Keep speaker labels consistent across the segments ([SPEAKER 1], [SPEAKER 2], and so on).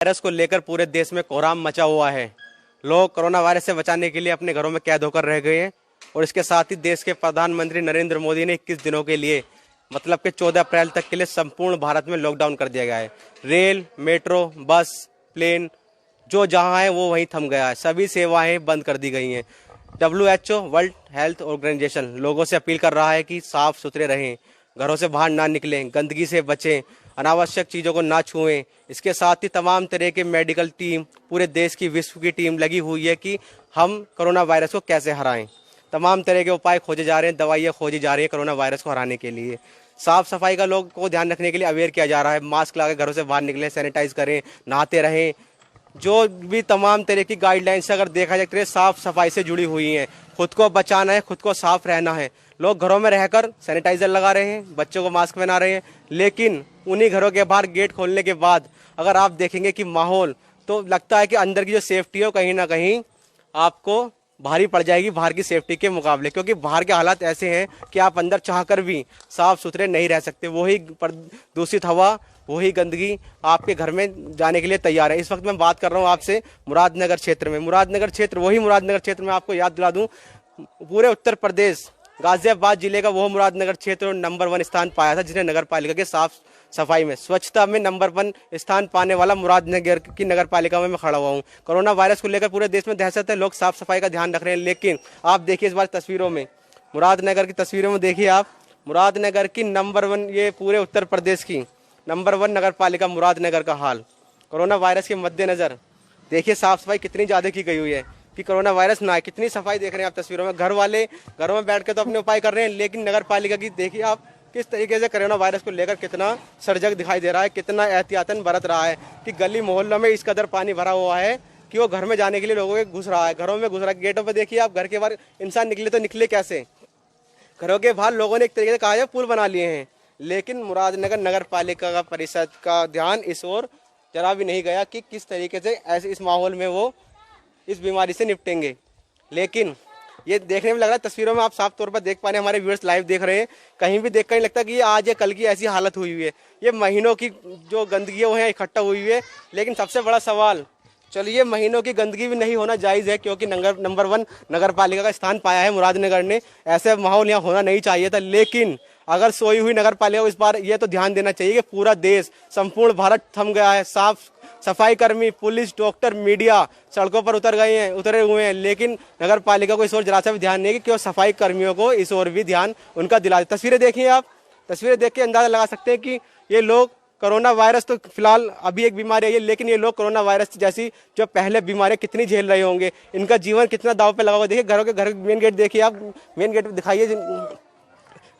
[SPEAKER 1] Virus को लेकर पूरे देश में कोहराम मचा हुआ है। लोग कोरोना वायरस से बचाने के लिए अपने घरों में कैद होकर रह गए हैं और इसके साथ ही देश के प्रधानमंत्री नरेंद्र मोदी ने 21 दिनों के लिए मतलब कि 14 अप्रैल तक के लिए संपूर्ण भारत में लॉकडाउन कर दिया गया है। रेल, मेट्रो, बस, प्लेन जो जहां है वो वहीं थम गया है। सभी सेवाएं बंद कर दी गई हैं। WHO वर्ल्ड हेल्थ ऑर्गेनाइजेशन लोगों से अपील कर रहा है कि साफ सुथरे रहें, घरों से बाहर ना निकलें, गंदगी से बचें, अनावश्यक चीज़ों को ना छुएं। इसके साथ ही तमाम तरह के मेडिकल टीम, पूरे देश की, विश्व की टीम लगी हुई है कि हम कोरोना वायरस को कैसे हराएं। तमाम तरह के उपाय खोजे जा रहे हैं, दवाइयाँ खोजी जा रही है कोरोना वायरस को हराने के लिए। साफ सफाई का लोग को ध्यान रखने के लिए अवेयर किया जा रहा है। मास्क लगा के घरों से बाहर निकलें, सैनिटाइज करें, नहाते रहें। जो भी तमाम तरह की गाइडलाइंस अगर देखा जाए तो साफ सफाई से जुड़ी हुई हैं। खुद को बचाना है, खुद को साफ रहना है। लोग घरों में रहकर सैनिटाइजर लगा रहे हैं, बच्चों को मास्क पहना रहे हैं, लेकिन उन्हीं घरों के बाहर गेट खोलने के बाद अगर आप देखेंगे कि माहौल, तो लगता है कि अंदर की जो सेफ्टी है कहीं ना कहीं आपको भारी पड़ जाएगी बाहर की सेफ्टी के मुकाबले, क्योंकि बाहर के हालात ऐसे हैं कि आप अंदर चाहकर भी साफ सुथरे नहीं रह सकते। वही दूषित हवा, वही गंदगी आपके घर में जाने के लिए तैयार है। इस वक्त मैं बात कर रहा हूँ आपसे मुरादनगर क्षेत्र में। मुरादनगर क्षेत्र, वही मुरादनगर क्षेत्र में आपको याद दिला दूं, पूरे उत्तर प्रदेश गाजियाबाद जिले का वो मुरादनगर क्षेत्र नंबर 1 स्थान पाया था, जिसने नगर पालिका के साफ सफाई में, स्वच्छता में नंबर 1 स्थान पाने वाला मुरादनगर की नगर पालिका में मैं खड़ा हुआ हूँ। कोरोना वायरस को लेकर पूरे देश में दहशत है, लोग साफ सफाई का ध्यान रख रहे हैं, लेकिन आप देखिए इस बार तस्वीरों में, मुरादनगर की तस्वीरों में देखिए आप, मुरादनगर की नंबर 1, ये पूरे उत्तर प्रदेश की नंबर 1 नगर पालिका मुरादनगर का हाल। कोरोना वायरस के मद्देनजर देखिए साफ सफाई कितनी ज्यादा की गई हुई है कि कोरोना वायरस ना आए। कितनी सफाई देख रहे हैं आप तस्वीरों में। घर वाले घरों में बैठ के तो अपने उपाय कर रहे हैं, लेकिन नगर पालिका की देखिए आप किस तरीके से कोरोना वायरस को लेकर कितना सर्जक दिखाई दे रहा है, कितना एहतियातन बरत रहा है कि गली मोहल्लों में इस कदर पानी भरा हुआ है कि वो घर में जाने के लिए लोगों के घुस रहा है, घरों में घुस रहा है। गेटों पर देखिए आप, घर के बाहर इंसान निकले तो निकले कैसे। घरों के बाहर लोगों ने एक तरीके से कहा है पुल बना लिए हैं, लेकिन मुरादनगर नगर पालिका का परिषद का ध्यान इस ओर जरा भी नहीं गया कि किस तरीके से ऐसे इस माहौल में वो इस बीमारी से निपटेंगे। लेकिन ये देखने में लग रहा है, तस्वीरों में आप साफ तौर पर देख पा रहे हैं, हमारे व्यूअर्स लाइव देख रहे हैं, कहीं भी देखकर नहीं लगता कि ये आज या कल की ऐसी हालत हुई हुई है। ये महीनों की जो गंदगी है वो है इकट्ठा हुई हुई है। लेकिन सबसे बड़ा सवाल, चलिए महीनों की गंदगी भी नहीं होना जायज़ है, क्योंकि नंबर 1 नगर पालिका का स्थान पाया है मुरादनगर ने, ऐसे माहौल यहाँ होना नहीं चाहिए था। लेकिन अगर सोई हुई नगर पालिका को इस बार ये तो ध्यान देना चाहिए कि पूरा देश, संपूर्ण भारत थम गया है। साफ सफाई कर्मी, पुलिस, डॉक्टर, मीडिया सड़कों पर उतरे हुए हैं, लेकिन नगर पालिका को इस ओर जरा सा भी ध्यान नहीं है कि क्यों सफाई कर्मियों को इस ओर भी ध्यान उनका दिला दे। तस्वीरें देखिए आप, तस्वीरें देख के अंदाजा लगा सकते हैं कि ये लोग, कोरोना वायरस तो फिलहाल अभी एक बीमारी है, लेकिन ये लोग कोरोना वायरस जैसी जो पहले बीमारियां कितनी झेल रहे होंगे, इनका जीवन कितना दांव पे लगा हुआ। देखिए घर मेन गेट देखिए आप, मेन गेट दिखाइए,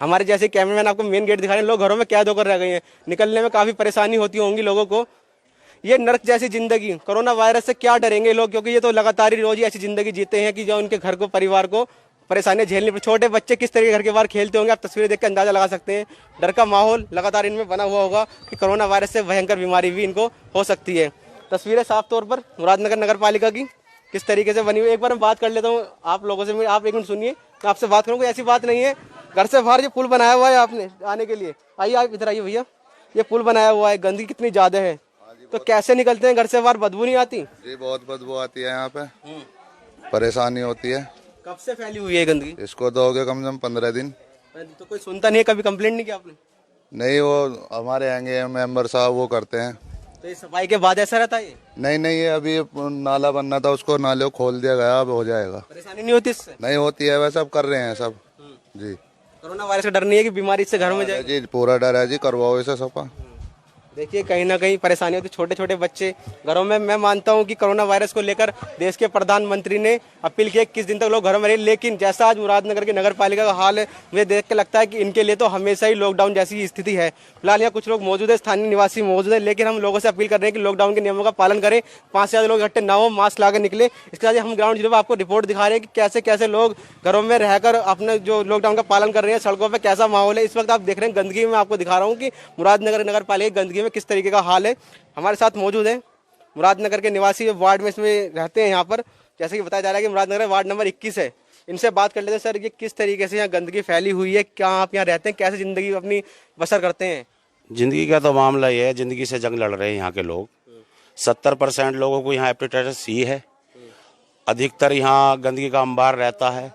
[SPEAKER 1] हमारे जैसे कैमरामैन आपको मेन गेट दिखा रहे हैं। लोग घरों में कैद होकर रह गए हैं, निकलने में काफी परेशानी होती होंगी लोगों को। ये नर्क जैसी जिंदगी, कोरोना वायरस से क्या डरेंगे लोग, क्योंकि ये तो लगातार ही रोज ही ऐसी जिंदगी जीते हैं कि जो उनके घर को, परिवार को परेशानियां झेलनी पड़ी। छोटे बच्चे किस तरीके घर के बाहर खेलते होंगे, आप तस्वीरें देख कर अंदाजा लगा सकते हैं। डर का माहौल लगातार इनमें बना हुआ होगा कि कोरोना वायरस से भयंकर बीमारी भी इनको हो सकती है। तस्वीरें साफ तौर पर मुरादनगर नगर पालिका की किस तरीके से बनी हुई। एक बार मैं बात कर लेता हूँ आप लोगों से, आप एक मिनट सुनिए, मैं आपसे बात करूँ। कोई ऐसी बात नहीं है, घर से बाहर जो पुल बनाया हुआ है आपने आने के लिए, आइए आप इधर आइए भैया, ये पुल बनाया हुआ है, गंदगी कितनी ज्यादा है, तो कैसे निकलते हैं घर से बाहर, बदबू नहीं आती?
[SPEAKER 2] जी बहुत बदबू आती है यहाँ पे, परेशानी होती है।
[SPEAKER 1] कब से फैली हुई है गंदगी?
[SPEAKER 2] इसको तो हो गया कम से कम 15 दिन।
[SPEAKER 1] तो कोई सुनता नहीं है, कभी कंप्लेंट नहीं किया आपने?
[SPEAKER 2] नहीं, वो हमारे आएंगे मेंबर साहब वो करते हैं।
[SPEAKER 1] तो ये सफाई के बाद ऐसा रहता है?
[SPEAKER 2] नहीं, ये अभी नाला बनना था, उसको नाले को खोल दिया गया, अब हो जाएगा।
[SPEAKER 1] परेशानी नहीं होती इससे?
[SPEAKER 2] नहीं होती है, वैसे अब कर रहे हैं सब। जी,
[SPEAKER 1] कोरोना वायरस का डर नहीं है कि बीमारी इससे घर में जाए?
[SPEAKER 2] जी पूरा डर है जी, करवाओ इसे सफा।
[SPEAKER 1] देखिए कहीं ना कहीं परेशानी होती, छोटे छोटे बच्चे घरों में। मैं मानता हूं कि कोरोना वायरस को लेकर देश के प्रधानमंत्री ने अपील की 21 दिन तक लोग घरों में रहे, लेकिन जैसा आज मुरादनगर की नगर पालिका का हाल है, मुझे देख के लगता है कि इनके लिए तो हमेशा ही लॉकडाउन जैसी स्थिति है। फिलहाल यहाँ कुछ लोग मौजूद है, स्थानीय निवासी मौजूद है, लेकिन हम लोगों से अपील कर रहे हैं कि लॉकडाउन के नियमों का पालन करें, 5 से ज़्यादा लोग इकट्ठे ना हो, मास्क लाकर निकले। इसके साथ हम ग्राउंड जीरो पर आपको रिपोर्ट दिखा रहे हैं कि कैसे कैसे लोग घरों में रहकर अपने जो लॉकडाउन का पालन कर रहे हैं, सड़कों पर कैसा माहौल है। इस वक्त आप देख रहे हैं गंदगी में, आपको दिखा रहा हूँ कि मुरादनगर नगर पालिका गंदगी में किस तरीके का हाल है। हमारे साथ मौजूद है मुरादनगर के निवासी, वार्ड में इसमें रहते हैं यहाँ पर, जैसे कि बताया जा रहा है कि मुरादनगर वार्ड नंबर 21 है। इनसे बात कर लेते हैं। सर, ये किस तरीके से यहाँ गंदगी फैली हुई है, क्या आप यहाँ रहते हैं, कैसे जिंदगी अपनी बसर करते हैं?
[SPEAKER 3] जिंदगी का तो मामला ये है, जिंदगी से जंग लड़ रहे हैं यहाँ के लोग। 70% लोगों को यहाँ हेपेटाइटिस सी है। अधिकतर यहाँ गंदगी का अंबार रहता है।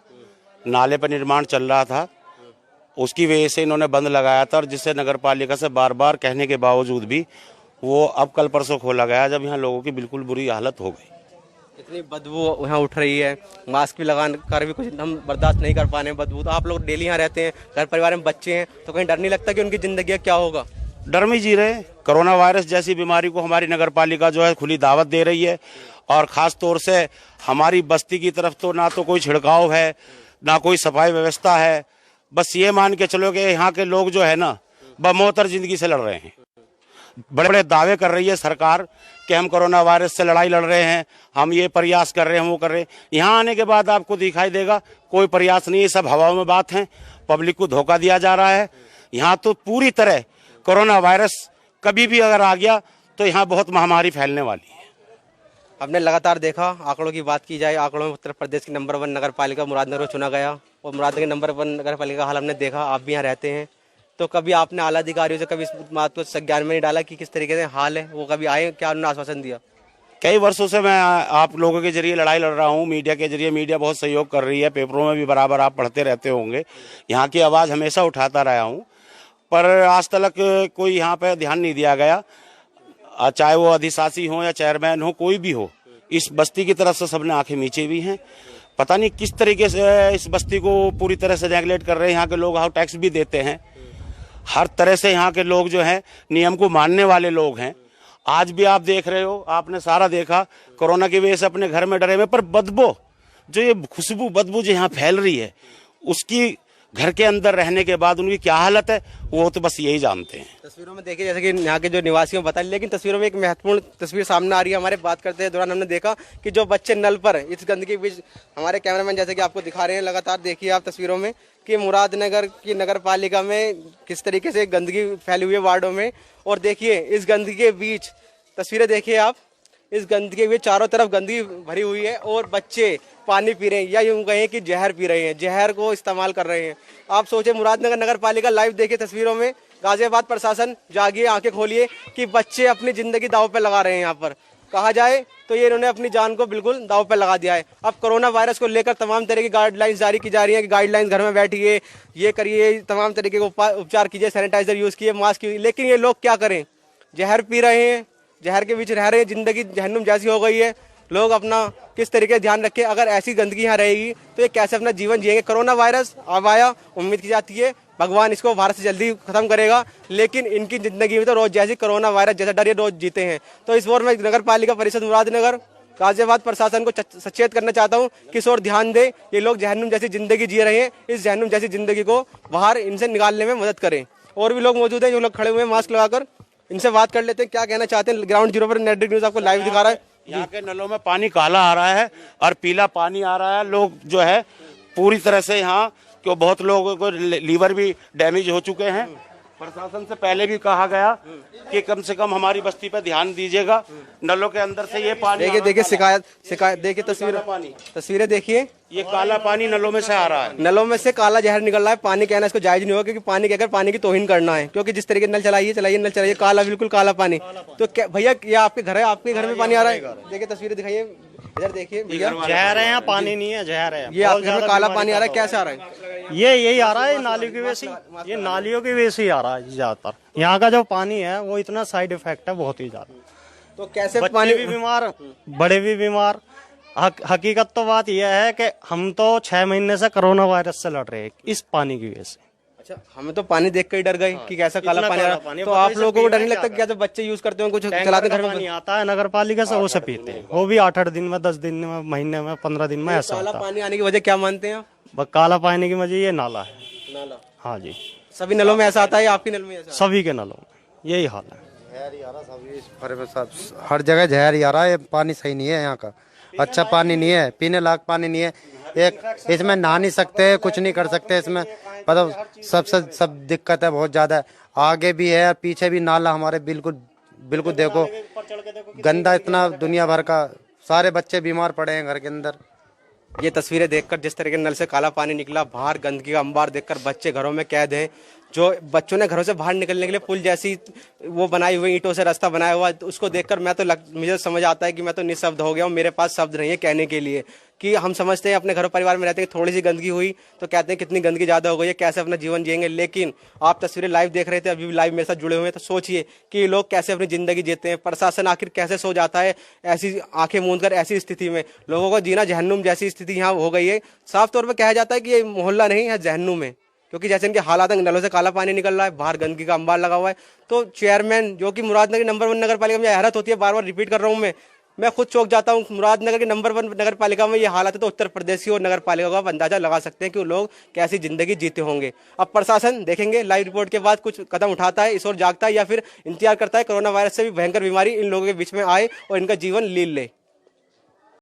[SPEAKER 3] नाले पर निर्माण चल रहा था, उसकी वजह से इन्होंने बंद लगाया था, और जिससे नगर पालिका से बार बार कहने के बावजूद भी वो अब कल परसों खोला गया, जब यहाँ लोगों की बिल्कुल बुरी हालत हो गई।
[SPEAKER 1] इतनी बदबू यहाँ उठ रही है, मास्क भी लगा कर भी कुछ हम बर्दाश्त नहीं कर पा रहे हैं बदबू। तो आप लोग डेली यहाँ रहते हैं, घर परिवार में बच्चे हैं, तो कहीं डर नहीं लगता कि उनकी जिंदगी का क्या होगा?
[SPEAKER 3] डर में जी रहे। कोरोना वायरस जैसी बीमारी को हमारी नगर पालिका जो है खुली दावत दे रही है, और ख़ास तौर से हमारी बस्ती की तरफ तो ना तो कोई छिड़काव है, ना कोई सफाई व्यवस्था है। बस ये मान के चलो कि यहाँ के लोग जो है ना बमौतर जिंदगी से लड़ रहे हैं। बड़े बड़े दावे कर रही है सरकार कि हम कोरोना वायरस से लड़ाई लड़ रहे हैं, हम ये प्रयास कर रहे हैं, वो कर रहे हैं। यहाँ आने के बाद आपको दिखाई देगा कोई प्रयास नहीं है, सब हवाओं में बात है। पब्लिक को धोखा दिया जा रहा है। यहाँ तो पूरी तरह कोरोना वायरस कभी भी अगर आ गया तो यहाँ बहुत महामारी फैलने वाली है।
[SPEAKER 1] हमने लगातार देखा, आंकड़ों की बात की जाए, आंकड़ों में उत्तर प्रदेश की नंबर 1 नगर पालिका मुरादनगर को चुना गया, और मुरादनगर के नंबर 1 नगर पालिका का हाल हमने देखा। आप भी यहाँ रहते हैं, तो कभी आपने आला अधिकारियों से कभी इस बात को संज्ञान में नहीं डाला कि किस तरीके से हाल है? वो कभी आए, क्या उन्होंने आश्वासन दिया?
[SPEAKER 3] कई वर्षों से मैं आप लोगों के जरिए लड़ाई लड़ रहा हूँ, मीडिया के जरिए। मीडिया बहुत सहयोग कर रही है, पेपरों में भी बराबर आप पढ़ते रहते होंगे। यहाँ की आवाज़ हमेशा उठाता रहा हूँ, पर आज तक कोई यहाँ पे ध्यान नहीं दिया गया। चाहे वो अधिशासी हो या चेयरमैन हो, कोई भी हो, इस बस्ती की तरफ से सबने आंखें नीचे भी हैं। पता नहीं किस तरीके से इस बस्ती को पूरी तरह से नेगलेक्ट कर रहे हैं। यहाँ के लोग हाउस टैक्स भी देते हैं, हर तरह से यहाँ के लोग जो हैं नियम को मानने वाले लोग हैं। आज भी आप देख रहे हो, आपने सारा देखा, कोरोना की वजह से अपने घर में डरे हुए, पर बदबू जो ये खुशबू बदबू जो यहाँ फैल रही है, उसकी घर के अंदर रहने के बाद उनकी क्या हालत है वो तो बस यही जानते हैं।
[SPEAKER 1] तस्वीरों में देखिए, जैसे कि यहाँ के जो निवासियों बताया, लेकिन तस्वीरों में एक महत्वपूर्ण तस्वीर सामने आ रही है। हमारे बात करते हैं दौरान हमने देखा कि जो बच्चे नल पर इस गंदगी के बीच, हमारे कैमरामैन जैसे कि आपको दिखा रहे हैं, लगातार देखिए आप तस्वीरों में कि मुरादनगर की नगर पालिका में किस तरीके से गंदगी फैली हुई है वार्डों में। और देखिए इस गंदगी के बीच, तस्वीरें देखिए आप, इस गंदगी के बीच चारों तरफ गंदगी भरी हुई है, और बच्चे पानी पी रहे हैं, या यूं कहें कि जहर पी रहे हैं, जहर को इस्तेमाल कर रहे हैं। आप सोचे, मुरादनगर नगर पालिका लाइव देखिए तस्वीरों में, गाजियाबाद प्रशासन जागिए, आंखें खोलिए कि बच्चे अपनी जिंदगी दांव पे लगा रहे हैं। यहाँ पर कहा जाए तो ये इन्होंने अपनी जान को बिल्कुल दांव पे लगा दिया है। अब कोरोना वायरस को लेकर तमाम तरह की गाइडलाइंस जारी की जा रही है कि गाइडलाइंस, घर में बैठिए, ये करिए, तमाम तरीके के उपचार कीजिए, सैनिटाइजर यूज कीजिए, मास्क यूज। लेकिन ये लोग क्या करें, जहर पी रहे हैं, जहर के बीच रह रहे हैं, जिंदगी जहन्नुम जैसी हो गई है। लोग अपना किस तरीके से ध्यान रखें, अगर ऐसी गंदगी यहाँ रहेगी तो ये कैसे अपना जीवन जिएंगे? कोरोना वायरस अब आया, उम्मीद की जाती है भगवान इसको भारत से जल्दी खत्म करेगा, लेकिन इनकी जिंदगी में तो रोज जैसी कोरोना वायरस जैसा डर ये रोज जीते हैं। तो इस ओर में नगर पालिका परिषद मुरादनगर, गाजियाबाद प्रशासन को सचेत करना चाहता हूँ कि इस ओर ध्यान दे। ये लोग जहन्नुम जैसी जिंदगी जी रहे हैं, इस जहन्नुम जैसी जिंदगी को बाहर इनसे निकालने में मदद करें। और भी लोग मौजूद हैं, जो लोग खड़े हुए हैं मास्क लगाकर, इनसे बात कर लेते हैं, क्या कहना चाहते हैं। ग्राउंड जीरो पर नेटवर्क न्यूज आपको लाइव दिखा रहा है।
[SPEAKER 3] यहाँ के नलों में पानी काला आ रहा है और पीला पानी आ रहा है। लोग जो है पूरी तरह से यहाँ, क्यों बहुत लोगों को लीवर भी डैमेज हो चुके हैं। प्रशासन से पहले भी कहा गया कि कम से कम हमारी बस्ती पर ध्यान दीजिएगा। नलों के अंदर से ये पानी
[SPEAKER 1] देखिए शिकायत देखिए, तस्वीरें देखिए,
[SPEAKER 3] ये काला पानी नलों में से आ रहा है।
[SPEAKER 1] नलों में से काला जहर निकल रहा है। पानी कहना इसको जायज नहीं होगा, क्योंकि पानी कहकर पानी की तौहीन करना है। क्योंकि जिस तरीके नल चलाइए नल चलाइए, काला, बिल्कुल काला पानी। तो क्या भैया, ये आपके घर है, आपके घर में पानी आ रहा है? देखिए तस्वीरें दिखाइए, इधर देखिए भैया,
[SPEAKER 4] जहर है, यहाँ पानी नहीं है, जहर है।
[SPEAKER 1] ये आपके घर में काला पानी आ रहा है, कैसे आ रहा है?
[SPEAKER 4] ये यही आ रहा है, नालियों की वजह से, ये नालियों की वजह से ही आ रहा है ज्यादातर। यहाँ का जो पानी है वो इतना साइड इफेक्ट है, बहुत ही ज्यादा।
[SPEAKER 1] तो कैसे
[SPEAKER 4] बच्चे
[SPEAKER 1] पानी
[SPEAKER 4] भी बीमार, बड़े भी बीमार। हकीकत तो बात यह है कि हम तो 6 महीने से कोरोना वायरस से लड़ रहे हैं इस पानी की वजह से।
[SPEAKER 1] अच्छा, हमें तो पानी देख कर ही डर गए कि कैसा काला पानी आ रहा है। तो आप लोगों को डर नहीं लगता? क्या जो बच्चे यूज करते हो, कुछ चलाते घर में
[SPEAKER 4] पानी आता है नगर पालिका से, वो से पीते हैं, वो भी 8-8 दिन में, 10 दिन में, महीने में, 15 दिन में, ऐसा
[SPEAKER 1] काला
[SPEAKER 4] होता है।
[SPEAKER 1] पानी आने की वजह क्या मानते हैं आप?
[SPEAKER 4] काला पानी की वजह ये नाला है।
[SPEAKER 1] नाला?
[SPEAKER 4] हाँ जी,
[SPEAKER 1] सभी नलों में ऐसा आता है या आपकी नल में ऐसा?
[SPEAKER 4] सभी के नलों में यही हाल है।
[SPEAKER 5] हर जगह जहर ही आ रहा है। पानी सही नहीं है यहाँ का, अच्छा पानी नहीं है, पीने लायक पानी नहीं है। एक इसमें नहा नहीं सकते, कुछ नहीं कर सकते इसमें, मतलब सब दिक्कत है, बहुत ज्यादा है। आगे भी है और पीछे भी नाला हमारे, बिल्कुल बिल्कुल देखो गंदा इतना, दुनिया भर का, सारे बच्चे बीमार पड़े हैं घर के अंदर।
[SPEAKER 1] ये तस्वीरें देखकर, जिस तरह के नल से काला पानी निकला, बाहर गंदगी का अंबार देखकर बच्चे घरों में कैद हैं। जो बच्चों ने घरों से बाहर निकलने के लिए पुल जैसी वो बनाई हुई ईंटों से रास्ता बनाया हुआ, तो उसको देखकर मुझे समझ आता है कि मैं तो निःशब्द हो गया हूँ। मेरे पास शब्द नहीं है कहने के लिए कि हम समझते हैं अपने घर परिवार में रहते हैं, थोड़ी सी गंदगी हुई तो कहते हैं कितनी गंदगी ज़्यादा हो गई है, कैसे अपना जीवन जिएंगे। लेकिन आप तस्वीरें लाइव देख रहे थे, अभी भी लाइव मेरे साथ जुड़े हुए हैं, तो सोचिए कि ये लोग कैसे अपनी ज़िंदगी जीते हैं। प्रशासन आखिर कैसे सो जाता है ऐसी आंखें मूंद कर ऐसी स्थिति में। लोगों को जीना जहन्नुम जैसी स्थिति यहाँ हो गई है। साफ तौर पर कहा जाता है कि ये मोहल्ला नहीं है, जहन्नुम है, क्योंकि जैसे इनके हालात हैं, नलों से काला पानी निकल रहा है, बाहर गंदगी का अंबार लगा हुआ है। तो चेयरमैन जो कि मुरादनगर नंबर 1 नगर पालिका में, हैरत होती है, बार बार रिपीट कर रहा हूँ मैं खुद चौंक जाता हूँ। मुरादनगर के नंबर 1 नगर पालिका में ये हालत है, तो उत्तर प्रदेश की और नगर पालिका का आप अंदाजा लगा सकते हैं कि वो लोग कैसी जिंदगी जीते होंगे। अब प्रशासन देखेंगे लाइव रिपोर्ट के बाद कुछ कदम उठाता है, इस ओर जागता है, या फिर इंतजार करता है कोरोना वायरस से भी भयंकर बीमारी इन लोगों के बीच में आए और इनका जीवन लील ले।